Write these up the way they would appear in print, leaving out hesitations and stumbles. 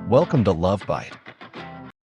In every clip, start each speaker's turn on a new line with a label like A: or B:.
A: Welcome to Love Bite.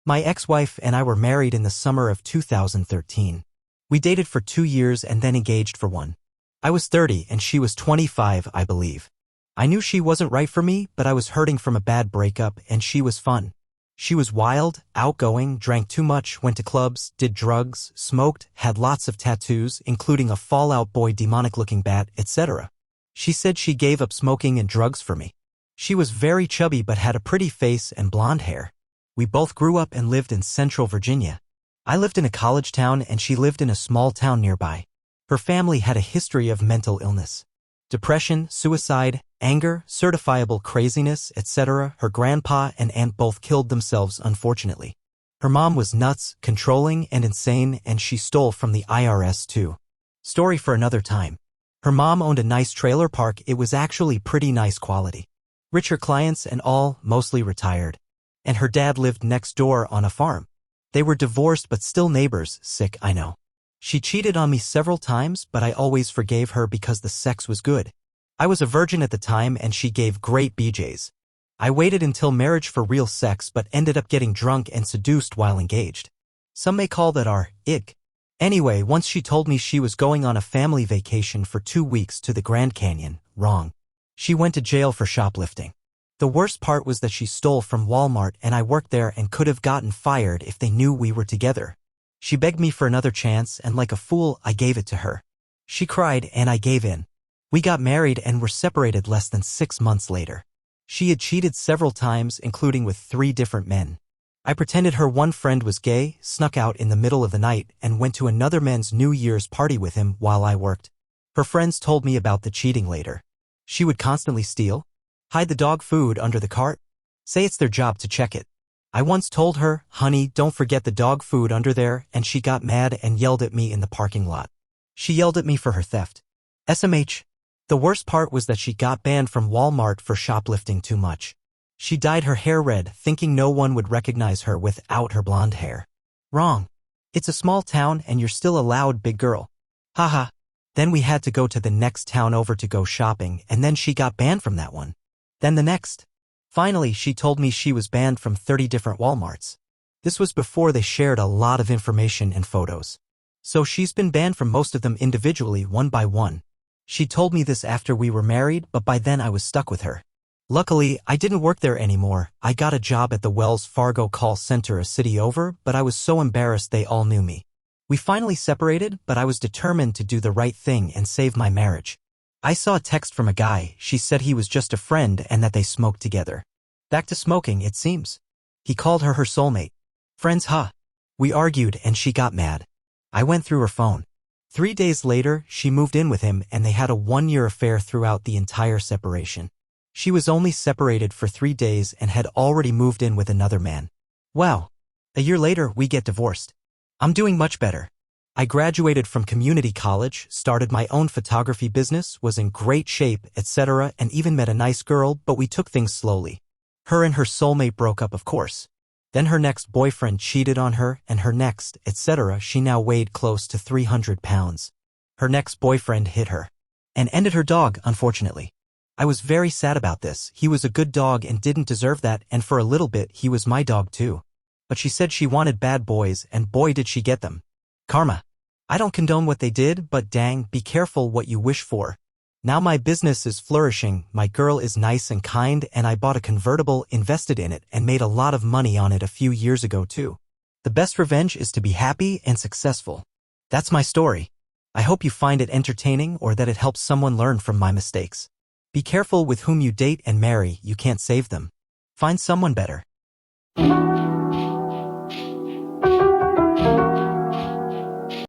B: My ex-wife and I were married in the summer of 2013. We dated for 2 years and then engaged for 1. I was 30 and she was 25, I believe. I knew she wasn't right for me, but I was hurting from a bad breakup and she was fun. She was wild, outgoing, drank too much, went to clubs, did drugs, smoked, had lots of tattoos, including a Fall Out Boy demonic-looking bat, etc. She said she gave up smoking and drugs for me. She was very chubby but had a pretty face and blonde hair. We both grew up and lived in Central Virginia. I lived in a college town and she lived in a small town nearby. Her family had a history of mental illness. Depression, suicide, anger, certifiable craziness, etc. Her grandpa and aunt both killed themselves, unfortunately. Her mom was nuts, controlling, and insane, and she stole from the IRS too. Story for another time. Her mom owned a nice trailer park. It was actually pretty nice quality. Richer clients and all, mostly retired. And her dad lived next door on a farm. They were divorced but still neighbors. Sick, I know. She cheated on me several times, but I always forgave her because the sex was good. I was a virgin at the time and she gave great BJs. I waited until marriage for real sex but ended up getting drunk and seduced while engaged. Some may call that our ick. Anyway, once she told me she was going on a family vacation for 2 weeks to the Grand Canyon. Wrong. She went to jail for shoplifting. The worst part was that she stole from Walmart and I worked there and could have gotten fired if they knew we were together. She begged me for another chance and like a fool, I gave it to her. She cried and I gave in. We got married and were separated less than 6 months later. She had cheated several times, including with 3 different men. I pretended her one friend was gay, snuck out in the middle of the night, and went to another man's New Year's party with him while I worked. Her friends told me about the cheating later. She would constantly steal, hide the dog food under the cart, say it's their job to check it. I once told her, honey, don't forget the dog food under there, and she got mad and yelled at me in the parking lot. She yelled at me for her theft. SMH. The worst part was that she got banned from Walmart for shoplifting too much. She dyed her hair red, thinking no one would recognize her without her blonde hair. Wrong. It's a small town and you're still allowed, big girl. Haha. Then we had to go to the next town over to go shopping, and then she got banned from that one. Then the next. Finally, she told me she was banned from 30 different Walmarts. This was before they shared a lot of information and photos. So she's been banned from most of them individually, one by one. She told me this after we were married, but by then I was stuck with her. Luckily, I didn't work there anymore. I got a job at the Wells Fargo call center a city over, but I was so embarrassed they all knew me. We finally separated, but I was determined to do the right thing and save my marriage. I saw a text from a guy. She said he was just a friend and that they smoked together. Back to smoking, it seems. He called her soulmate. Friends, huh? We argued and she got mad. I went through her phone. 3 days later, she moved in with him and they had a 1-year affair throughout the entire separation. She was only separated for 3 days and had already moved in with another man. Wow. A year later, we get divorced. I'm doing much better. I graduated from community college, started my own photography business, was in great shape, etc., and even met a nice girl, but we took things slowly. Her and her soulmate broke up, of course. Then her next boyfriend cheated on her, and her next, etc. She now weighed close to 300 pounds. Her next boyfriend hit her. And ended her dog, unfortunately. I was very sad about this. He was a good dog and didn't deserve that, and for a little bit he was my dog too. But she said she wanted bad boys, and boy did she get them. Karma. I don't condone what they did, but dang, be careful what you wish for. Now my business is flourishing, my girl is nice and kind, and I bought a convertible, invested in it, and made a lot of money on it a few years ago too. The best revenge is to be happy and successful. That's my story. I hope you find it entertaining or that it helps someone learn from my mistakes. Be careful with whom you date and marry, you can't save them. Find someone better.